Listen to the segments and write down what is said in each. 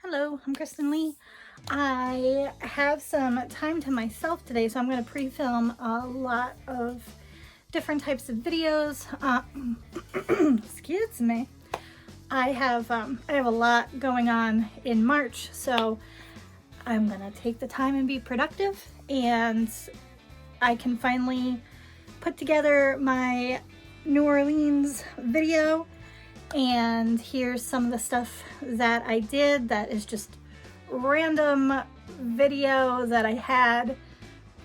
Hello, I'm Kristen Lee. I have some time to myself today, so I'm going to pre-film a lot of different types of videos. Excuse me. I have a lot going on in March, so I'm going to take the time and be productive, and I can finally put together my New Orleans video. And here's some of the stuff that I did that is just random video that I had,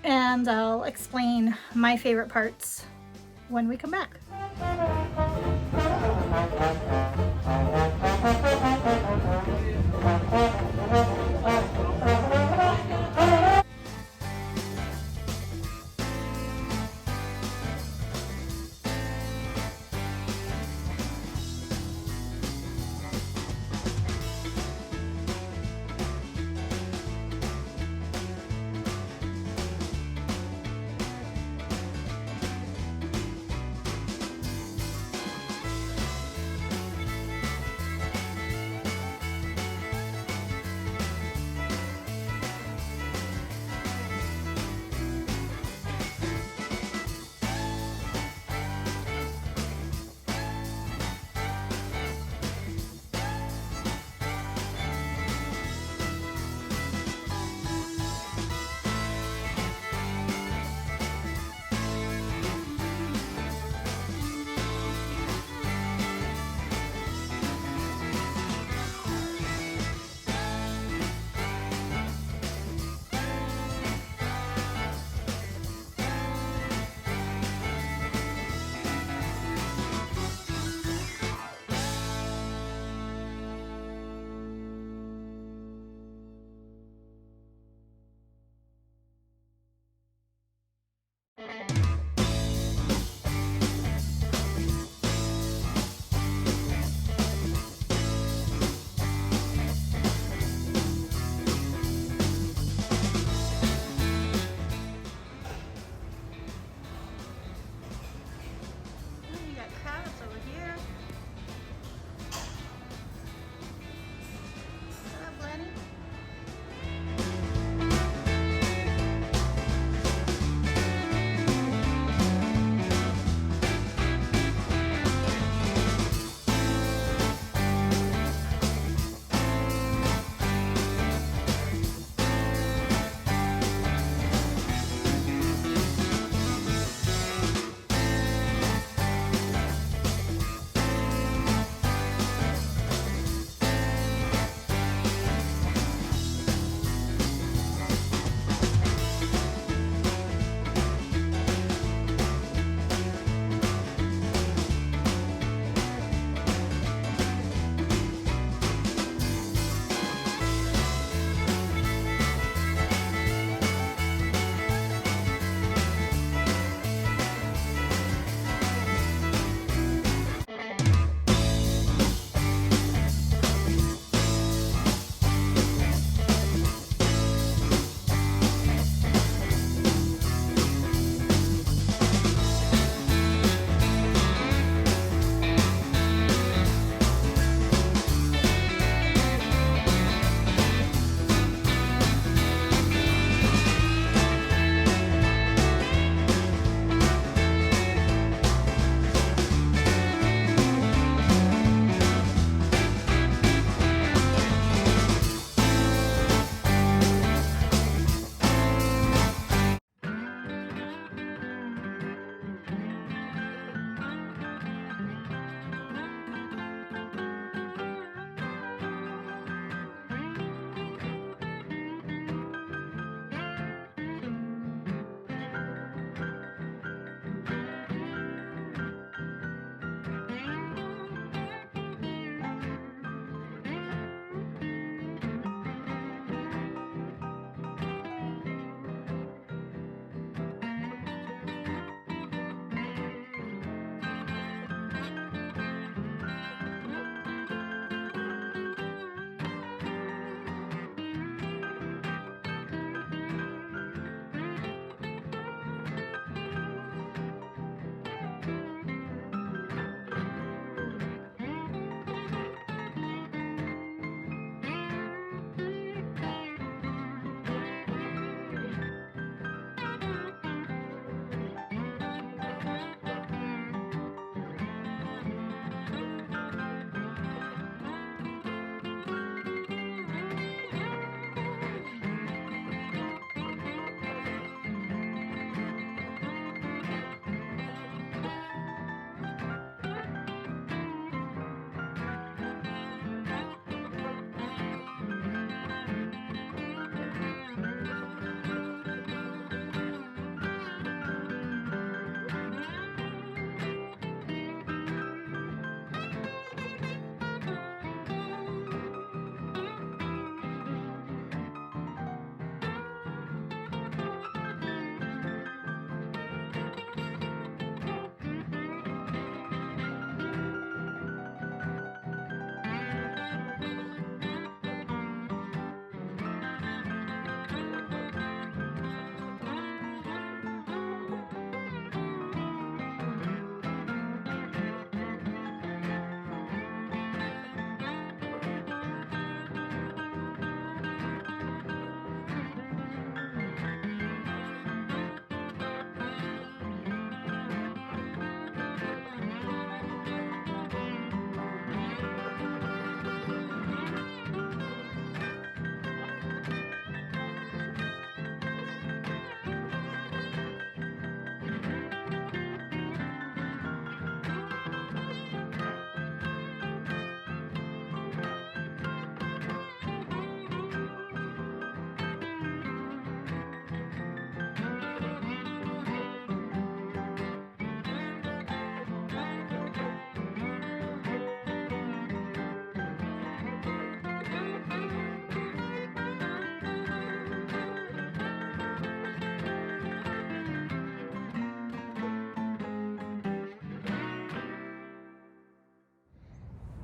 and I'll explain my favorite parts when we come back.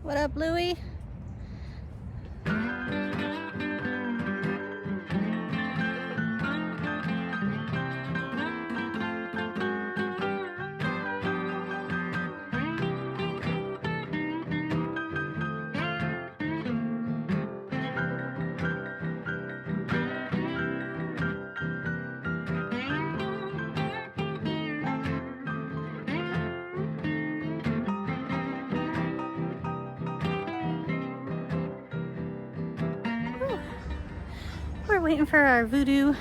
What up, Louie? We're waiting for our voodoo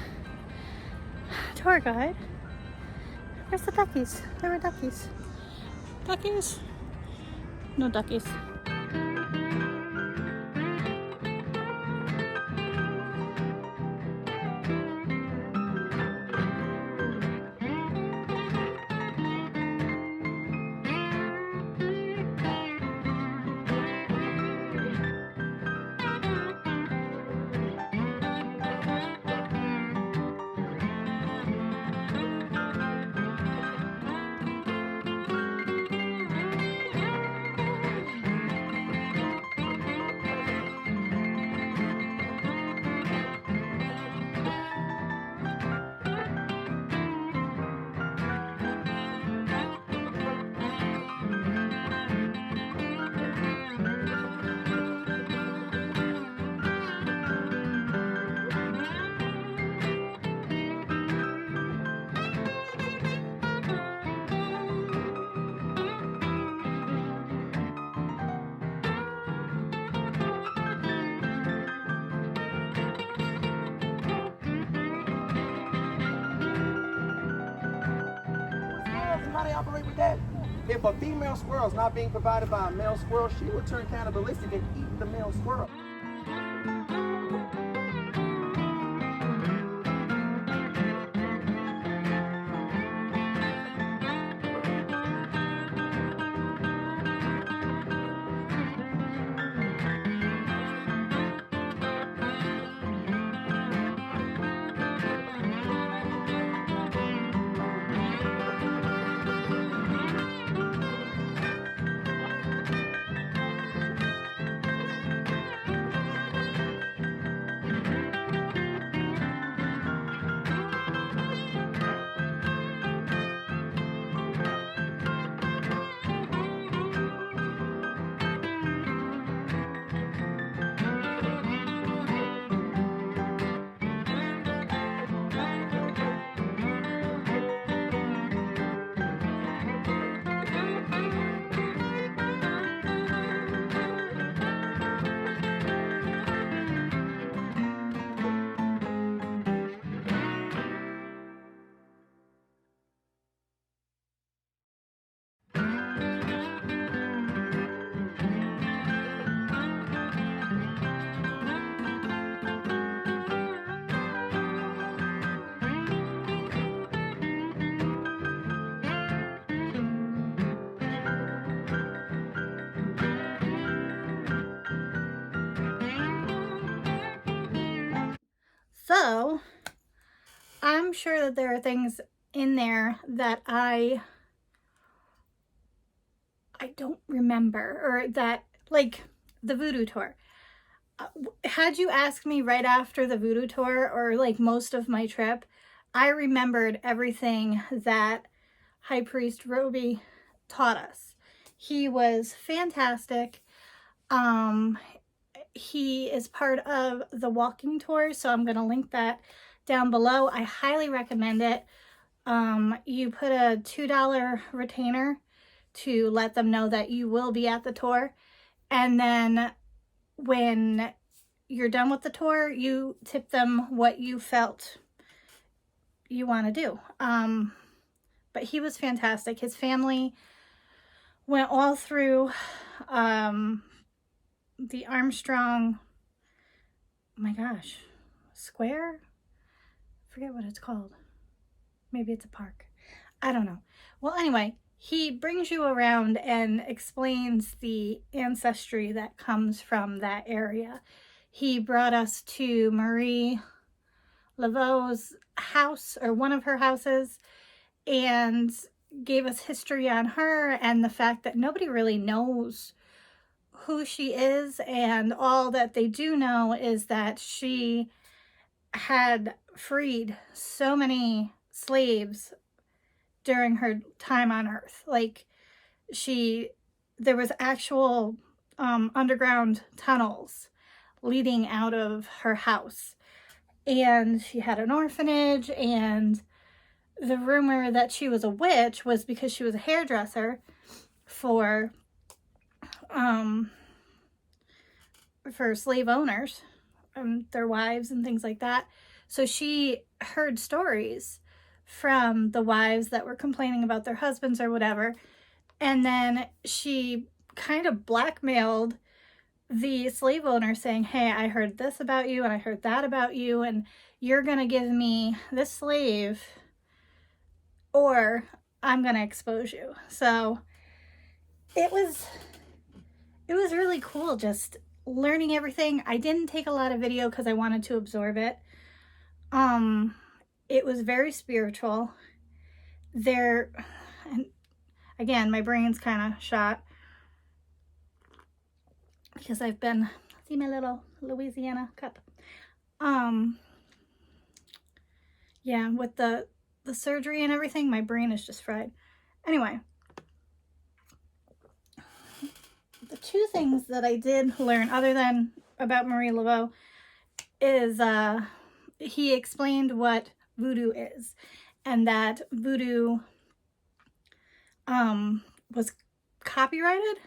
tour guide. Where's the duckies? There were duckies. Duckies? No duckies. How they operate with that? If a female squirrel is not being provided by a male squirrel, she will turn cannibalistic and eat the male squirrel. So, I'm sure that there are things in there that I don't remember, or that, like the voodoo tour. Had you asked me right after the voodoo tour, or like most of my trip, I remembered everything that High Priest Robbi taught us. He was fantastic. He is part of the walking tour, so I'm going to link that down below. I highly recommend it. You put a $2 retainer to let them know that you will be at the tour, and then when you're done with the tour, you tip them what you felt you want to do. But he was fantastic. His family went all through the Armstrong, oh my gosh, square? I forget what it's called. Maybe it's a park. I don't know. Well, anyway, he brings you around and explains the ancestry that comes from that area. He brought us to Marie Laveau's house, or one of her houses, and gave us history on her and the fact that nobody really knows who she is, and all that they do know is that she had freed so many slaves during her time on Earth. Like, there was actual underground tunnels leading out of her house, and she had an orphanage, and the rumor that she was a witch was because she was a hairdresser for slave owners, their wives and things like that. So she heard stories from the wives that were complaining about their husbands or whatever, and then she kind of blackmailed the slave owner, saying, hey, I heard this about you and I heard that about you, and you're gonna give me this slave or I'm gonna expose you. So it was really cool just learning everything. I didn't take a lot of video because I wanted to absorb it. It was very spiritual. And again, my brain's kind of shot because I've been, see my little Louisiana cup. Yeah, with the surgery and everything, my brain is just fried. Anyway, the two things that I did learn other than about Marie Laveau is he explained what voodoo is, and that voodoo was copyrighted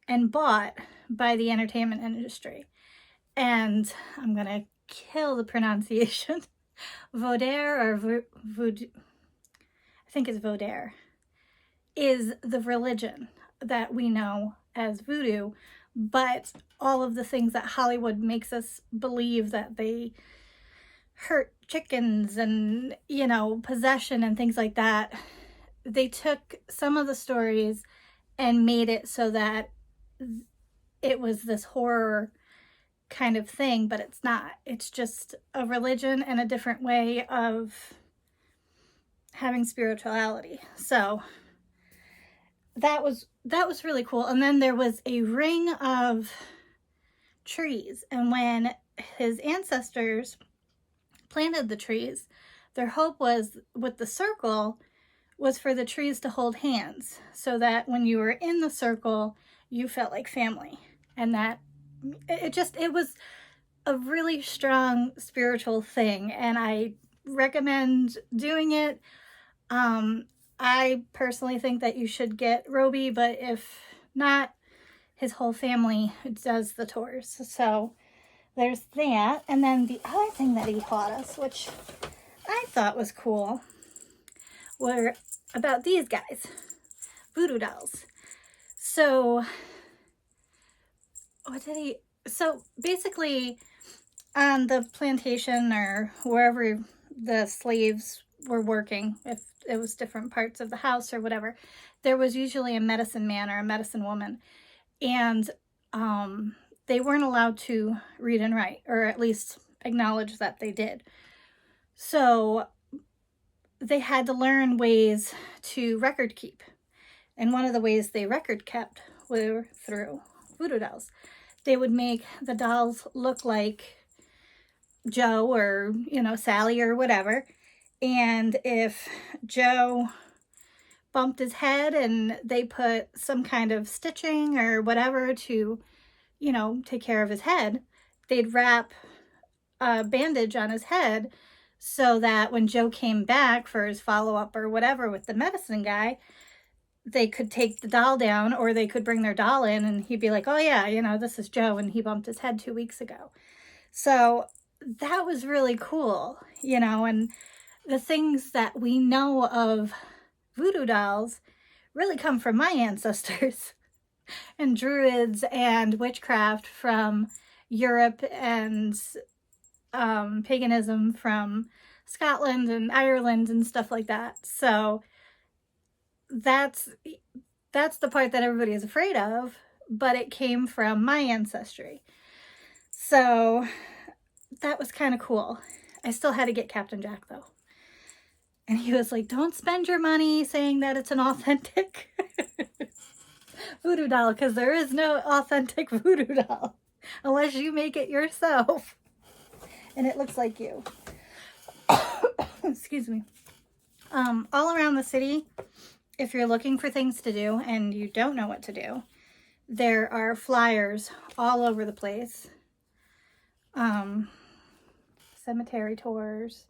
and bought by the entertainment industry. And I'm gonna kill the pronunciation. Vaudeville or voodoo, I think it's Vaudeville, is the religion that we know as voodoo, but all of the things that Hollywood makes us believe, that they hurt chickens and, you know, possession and things like that, they took some of the stories and made it so that it was this horror kind of thing, but it's not. It's just a religion and a different way of having spirituality. So that was really cool. And then there was a ring of trees, and when his ancestors planted the trees, their hope was, with the circle, was for the trees to hold hands, so that when you were in the circle you felt like family. And that it was a really strong spiritual thing, and I recommend doing it. I personally think that you should get Robbi, but if not, his whole family does the tours. So there's that. And then the other thing that he taught us, which I thought was cool, were about these guys, voodoo dolls. So so basically, on the plantation or wherever the slaves were working, if it was different parts of the house or whatever, there was usually a medicine man or a medicine woman, and they weren't allowed to read and write, or at least acknowledge that they did. So they had to learn ways to record keep, and one of the ways they record kept were through voodoo dolls. They would make the dolls look like Joe or, you know, Sally or whatever. And if Joe bumped his head and they put some kind of stitching or whatever to, you know, take care of his head, they'd wrap a bandage on his head so that when Joe came back for his follow-up or whatever with the medicine guy, they could take the doll down, or they could bring their doll in and he'd be like, oh yeah, you know, this is Joe and he bumped his head 2 weeks ago. So that was really cool, you know. And the things that we know of voodoo dolls really come from my ancestors and druids and witchcraft from Europe, and paganism from Scotland and Ireland and stuff like that. So that's the part that everybody is afraid of, but it came from my ancestry. So that was kind of cool. I still had to get Captain Jack though. And he was like, don't spend your money saying that it's an authentic voodoo doll, because there is no authentic voodoo doll unless you make it yourself and it looks like you. Excuse me. All around the city, if you're looking for things to do and you don't know what to do, there are flyers all over the place. Cemetery tours,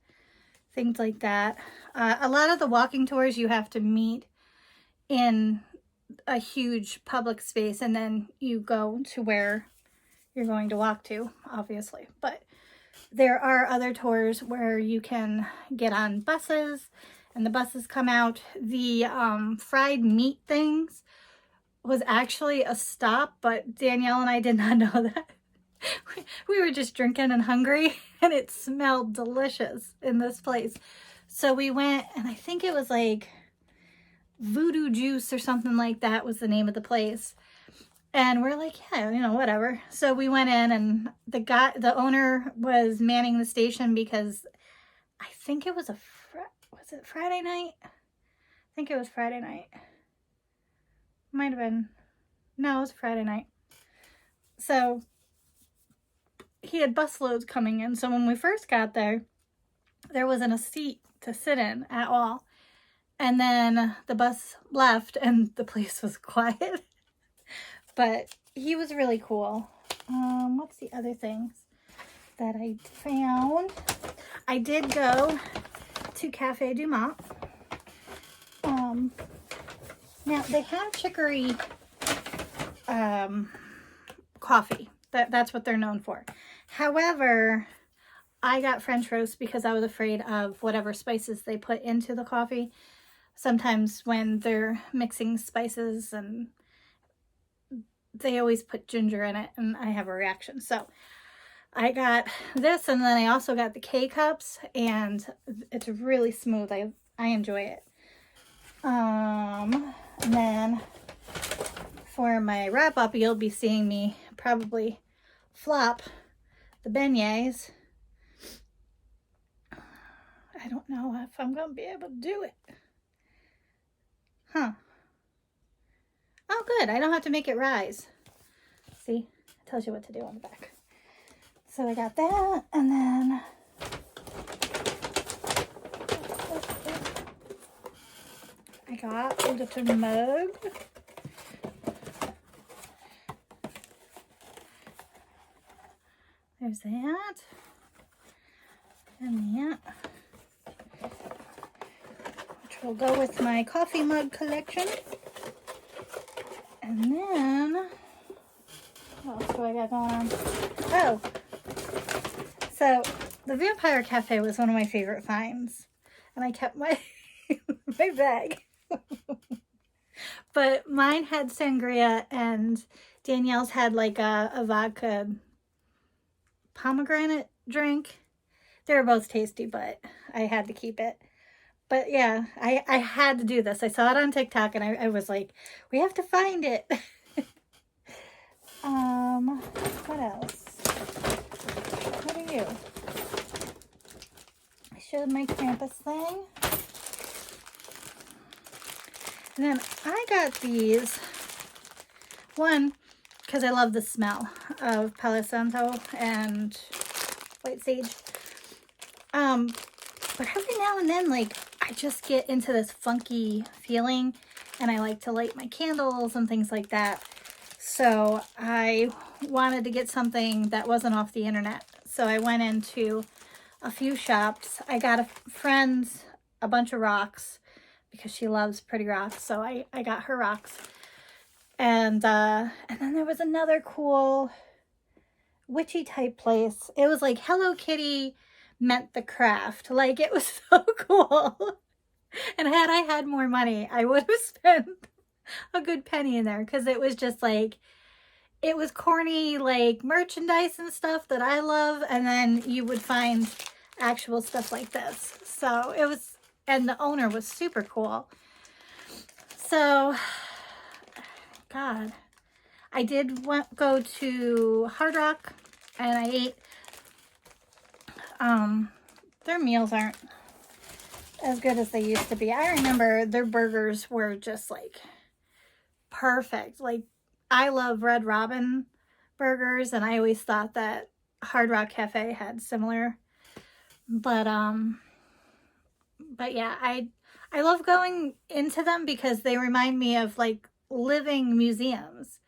things like that. A lot of the walking tours you have to meet in a huge public space and then you go to where you're going to walk to, obviously. But there are other tours where you can get on buses and the buses come out. The fried meat things was actually a stop, but Danielle and I did not know that. We were just drinking and hungry, and it smelled delicious in this place. So we went, and I think it was like Voodoo Juice or something like that was the name of the place. And we're like, yeah, you know, whatever. So we went in, and the owner was manning the station because I think it was was it Friday night? I think it was Friday night. Might have been. No, it was Friday night. So he had busloads coming in. So when we first got there, there wasn't a seat to sit in at all. And then the bus left and the place was quiet. But he was really cool. What's the other things that I found? I did go to Cafe Du Mont. Now they have chicory coffee. That's what they're known for. However, I got French roast because I was afraid of whatever spices they put into the coffee. Sometimes when they're mixing spices, and they always put ginger in it, and I have a reaction. So I got this, and then I also got the K-cups, and it's really smooth. I enjoy it. And then for my wrap up, you'll be seeing me probably flop the beignets. I don't know if I'm going to be able to do it. Huh. Oh, good. I don't have to make it rise. See? It tells you what to do on the back. So I got that, and then I got a little mug. There's that. And that. Which will go with my coffee mug collection. And then, what else do I got going on? Oh, so the Vampire Cafe was one of my favorite finds. And I kept my, my bag. But mine had sangria, and Danielle's had like a vodka pomegranate drink. They were both tasty, but I had to keep it. But yeah, I had to do this. I saw it on TikTok, and I was like, we have to find it. What else? What are you? I showed my Krampus thing. And then I got these. One, because I love the smell of Palo Santo and white sage. But every now and then, like, I just get into this funky feeling, and I like to light my candles and things like that. So I wanted to get something that wasn't off the internet. So I went into a few shops. I got a friend's a bunch of rocks because she loves pretty rocks. So I got her rocks. And then there was another cool witchy type place. It was like Hello Kitty meant the craft. Like, it was so cool. And had I had more money, I would have spent a good penny in there, because it was just like, it was corny, like merchandise and stuff that I love, and then you would find actual stuff like this. So it was, and the owner was super cool. So, God, I did go to Hard Rock, and I ate. Their meals aren't as good as they used to be. I remember their burgers were just like perfect. Like, I love Red Robin burgers, and I always thought that Hard Rock Cafe had similar. But yeah, I love going into them because they remind me of like living museums.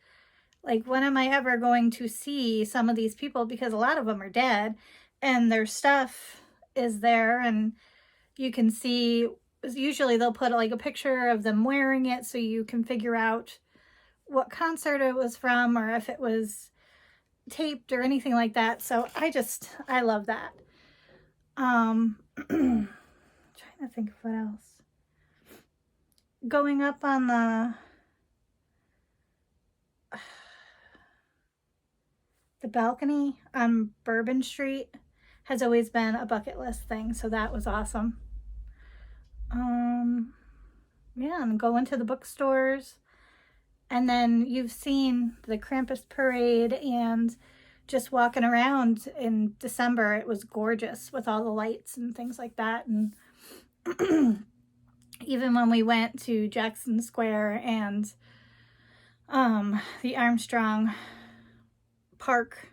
Like, when am I ever going to see some of these people? Because a lot of them are dead and their stuff is there, and you can see, usually they'll put like a picture of them wearing it so you can figure out what concert it was from or if it was taped or anything like that. So I love that. Trying to think of what else. Going up on the balcony on Bourbon Street has always been a bucket list thing, so that was awesome. Yeah, and going to the bookstores. And then you've seen the Krampus parade, and just walking around in December, it was gorgeous with all the lights and things like that. And even when we went to Jackson Square and the Armstrong Park,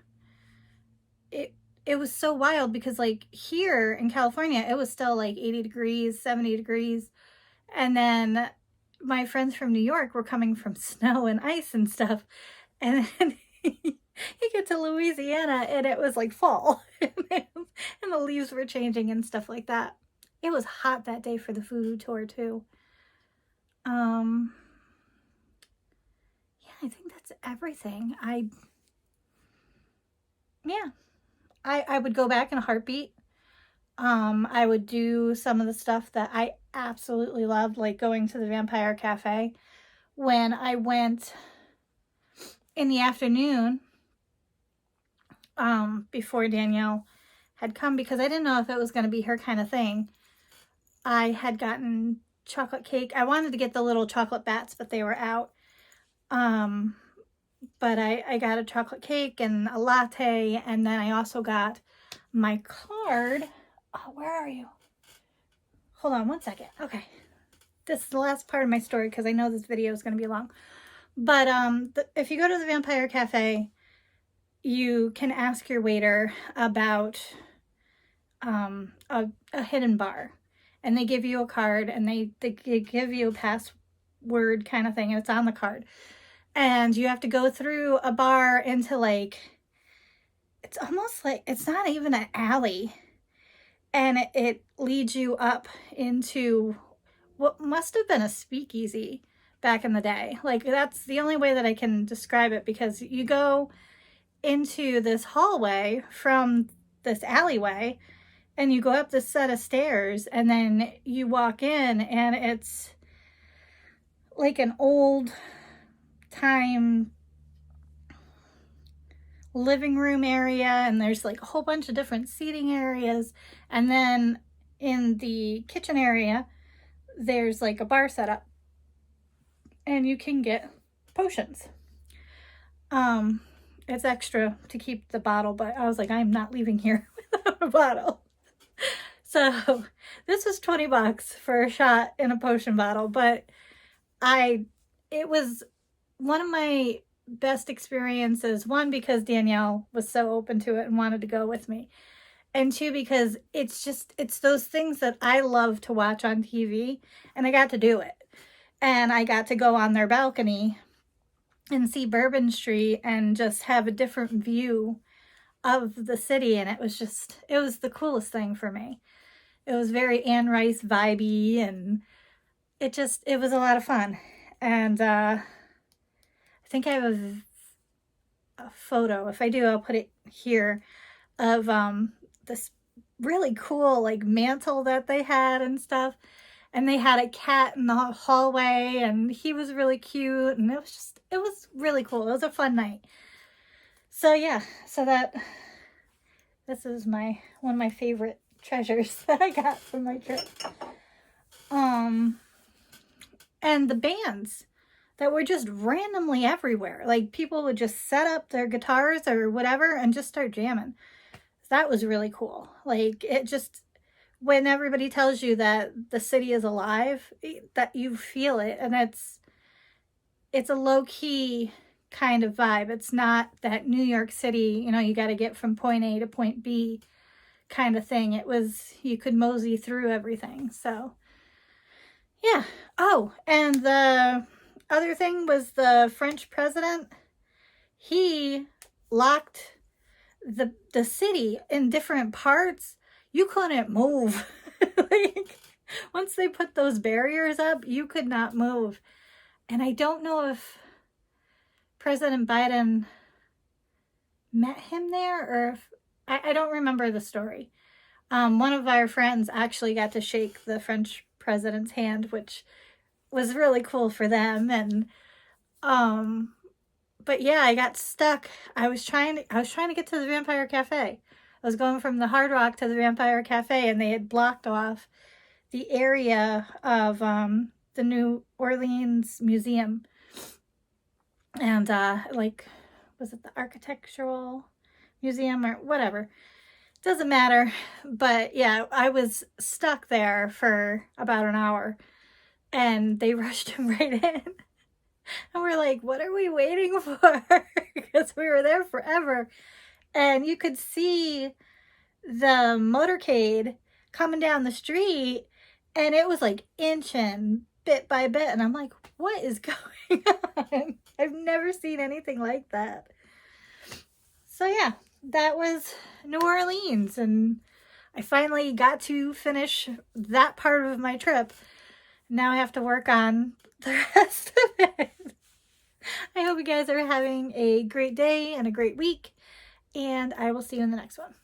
it was so wild because like here in California, it was still like 80 degrees, 70 degrees. And then my friends from New York were coming from snow and ice and stuff. And then you get to Louisiana and it was like fall and the leaves were changing and stuff like that. It was hot that day for the food tour too. Yeah, I think that's everything. I would go back in a heartbeat. I would do some of the stuff that I absolutely loved, like going to the Vampire Cafe. When I went in the afternoon, before Danielle had come, because I didn't know if it was going to be her kind of thing, I had gotten chocolate cake. I wanted to get the little chocolate bats, but they were out. But I got a chocolate cake and a latte, and then I also got my card. Oh, where are you? Hold on one second. Okay. This is the last part of my story because I know this video is going to be long. But if you go to the Vampire Cafe, you can ask your waiter about a hidden bar. And they give you a card, and they give you a password kind of thing, and it's on the card. And you have to go through a bar into like, it's almost like, it's not even an alley. And it leads you up into what must have been a speakeasy back in the day. Like, that's the only way that I can describe it, because you go into this hallway from this alleyway, and you go up this set of stairs, and then you walk in, and it's like an old time living room area, and there's like a whole bunch of different seating areas, and then in the kitchen area there's like a bar set up, and you can get potions. It's extra to keep the bottle, but I was like, I'm not leaving here without a bottle. So this was $20 for a shot in a potion bottle, but it was one of my best experiences. One, because Danielle was so open to it and wanted to go with me. And two, because it's those things that I love to watch on TV, and I got to do it. And I got to go on their balcony and see Bourbon Street and just have a different view of the city. And it was the coolest thing for me. It was very Anne Rice vibey, and it was a lot of fun. And I think I have a photo. If I do, I'll put it here, of this really cool like mantle that they had and stuff. And they had a cat in the hallway, and he was really cute, and it was really cool. It was a fun night. So yeah, this is one of my favorite treasures that I got from my trip. And the bands that were just randomly everywhere. Like, people would just set up their guitars or whatever and just start jamming. That was really cool. Like, when everybody tells you that the city is alive, that you feel it. And it's a low-key kind of vibe. It's not that New York City, you know, you got to get from point A to point B kind of thing. It was, you could mosey through everything. So yeah. Oh, and the other thing was the French president. He locked the city in different parts. You couldn't move. Like, once they put those barriers up, you could not move. And I don't know if President Biden met him there, or if I don't remember the story. One of our friends actually got to shake the French president's hand, which was really cool for them. And but yeah, I got stuck. I was trying to get to the Vampire Cafe. I was going from the Hard Rock to the Vampire Cafe, and they had blocked off the area of the New Orleans Museum. And like, was it the Architectural Museum or whatever? Doesn't matter. But yeah, I was stuck there for about an hour, and they rushed him right in. And we're like, what are we waiting for? Because we were there forever. And you could see the motorcade coming down the street, and it was like inching bit by bit. And I'm like, what is going on? I've never seen anything like that. So yeah, that was New Orleans. And I finally got to finish that part of my trip. Now I have to work on the rest of it. I hope you guys are having a great day and a great week, and I will see you in the next one.